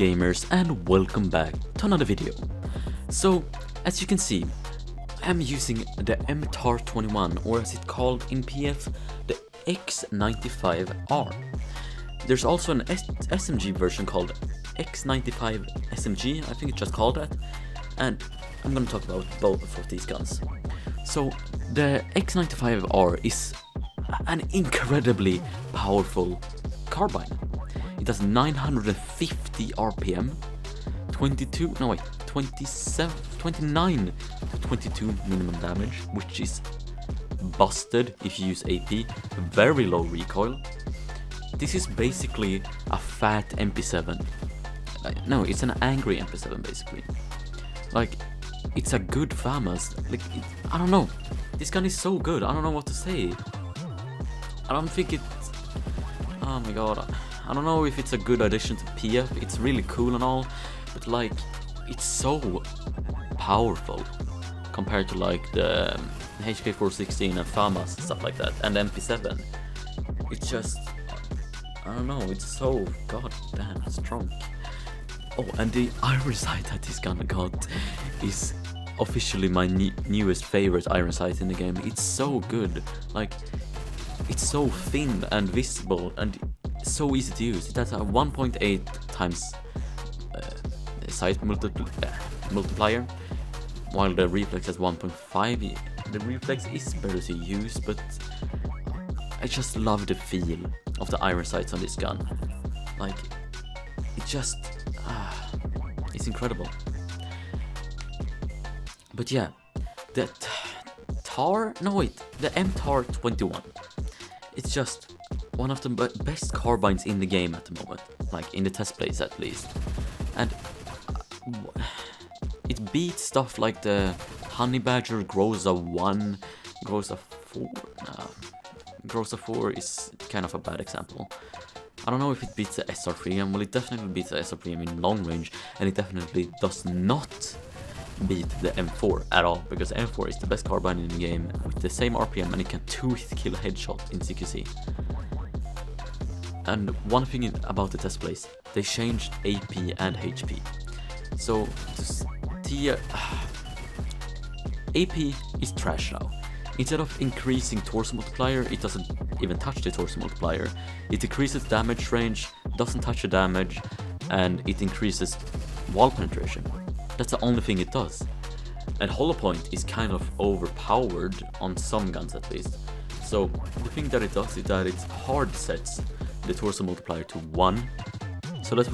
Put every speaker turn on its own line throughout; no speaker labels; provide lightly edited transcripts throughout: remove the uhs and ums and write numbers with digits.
gamers, and welcome back to another video. So, as you can see, I'm using the MTAR-21, or as it's called in PF, the X95R. There's also an SMG version called X95 SMG, I think it's just called that, and I'm gonna talk about both of these guns. So, the X95R is an incredibly powerful carbine. It has 950 RPM, 29 to 22 minimum damage, which is busted if you use AP, very low recoil. This is basically a fat MP7. No, it's an angry MP7 basically. Like, it's a good FAMAS. Like, I don't know. This gun is so good, I don't know what to say. I don't think it's... Oh my god. I don't know if it's a good addition to PF, it's really cool and all, but like, it's so powerful compared to like the HK416 and FAMAS and stuff like that, and MP7. It's just, I don't know, it's so goddamn strong. Oh, and the iron sight that this gun got is officially my newest favorite iron sight in the game. It's so good, like, it's so thin and visible and so easy to use. It has a 1.8 times sight multiplier, while the reflex has 1.5. The reflex is better to use, but I just love the feel of the iron sights on this gun. Like, it just, it's incredible. But yeah, the MTAR-21. It's just one of the best carbines in the game at the moment, like in the test plays at least. And it beats stuff like the Honey Badger 𝙬𝙗 4. 𝙬𝙗 4 is kind of a bad example. I don't know if it beats the 𝙬𝙬𝙘, well, it definitely beats the 𝙬𝙬𝙘 in long range, and it definitely does not beat the M4 at all, because M4 is the best carbine in the game with the same RPM, and it can 2-hit kill headshot in CQC. And one thing about the test plays, they changed AP and HP. So AP is trash now. Instead of increasing torso multiplier, it doesn't even touch the torso multiplier. It decreases damage range, doesn't touch the damage, and it increases wall penetration. That's the only thing it does. And hollow point is kind of overpowered on some guns at least. So the thing that it does is that it hard sets the torso multiplier to 1. So let's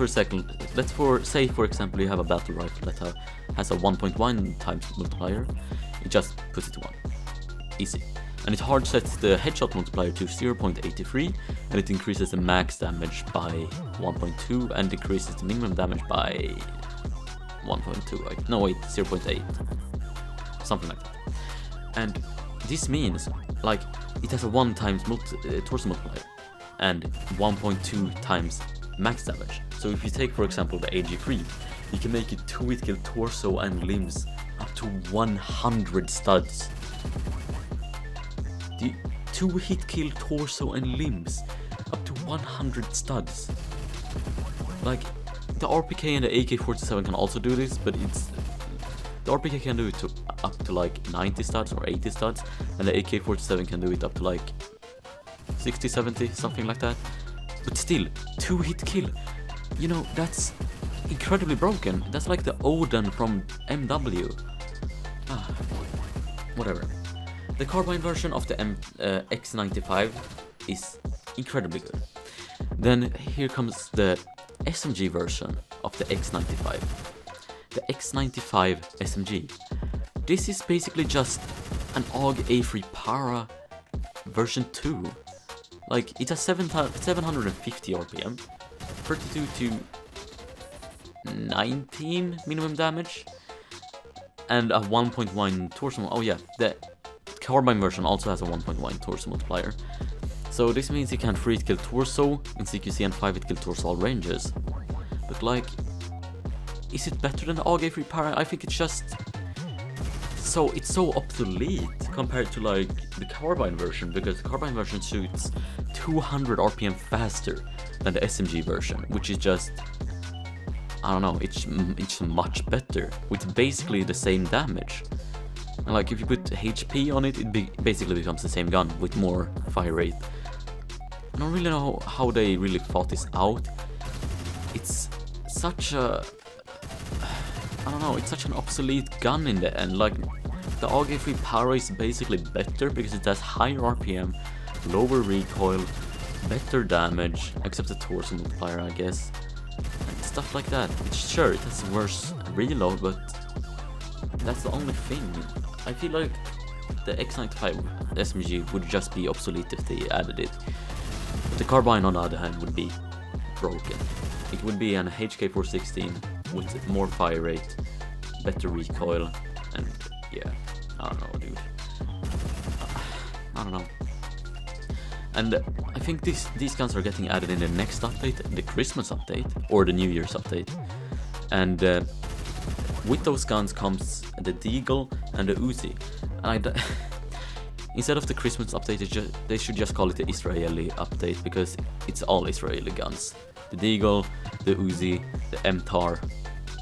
say for example you have a battle rifle that has a 1.1 times multiplier. It just puts it to 1. Easy. And it hard sets the headshot multiplier to 0.83, and it increases the max damage by 1.2 and decreases the minimum damage by 1.2, no wait, 0.8, something like that. And this means, like, it has a 1 times torso multiplier and 1.2 times max damage. So if you take, for example, the AG3, you can make it 2-hit kill torso and limbs up to 100 studs. The 2-hit kill torso and limbs up to 100 studs. Like, the RPK and the AK-47 can also do this, but the RPK can do it up to like 90 studs or 80 studs, and the AK-47 can do it up to like 60, 70, something like that. But still, 2-hit kill, you know, that's incredibly broken. That's like the Odin from MW. Whatever. The carbine version of the X95 is incredibly good. Then here comes the SMG version of the X95. The X95 SMG. This is basically just an 𝙎𝙬𝙧 version 2. Like, it has 750 RPM, 32 to 19 minimum damage, and a 1.1 torso. Oh yeah, the carbine version also has a 1.1 torso multiplier. So this means you can 3-hit kill torso in CQC and 5-hit kill torso all ranges. But like, is it better than the 𝙎𝙬𝙧? I think it's just it's so obsolete compared to like the carbine version, because the carbine version shoots 200 RPM faster than the SMG version, which is just, I don't know, it's much better with basically the same damage. And like if you put HP on it, basically becomes the same gun with more fire rate. I don't really know how they really thought this out. It's such a, I don't know, it's such an obsolete gun in the end. Like the 𝙤𝙤𝙪𝙖 is basically better because it has higher RPM, lower recoil, better damage, except the torso multiplier, I guess, and stuff like that. It's sure it has worse reload, but that's the only thing. I feel like the X95 SMG would just be obsolete if they added it. But the carbine, on the other hand, would be broken. It would be an HK416 with more fire rate, better recoil, and yeah, I don't know, dude. I don't know. And I think these guns are getting added in the next update, the Christmas update, or the New Year's update. And with those guns comes the 𝙎𝙎 and the Uzi. And instead of the Christmas update, they should just call it the Israeli update, because it's all Israeli guns. The 𝙎𝙎, the Uzi, the MTAR.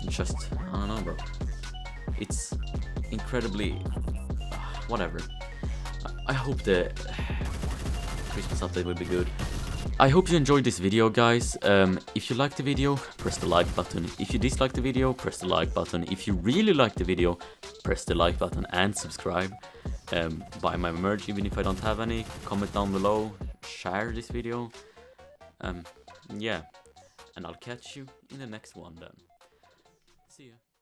Just, I don't know, bro. It's incredibly... whatever. I hope the Christmas update will be good. I hope you enjoyed this video, guys. If you liked the video, press the like button. If you disliked the video, press the like button. If you really liked the video, press the like button and subscribe. Buy my merch even if I don't have any. Comment down below. Share this video. Yeah. And I'll catch you in the next one then. See ya.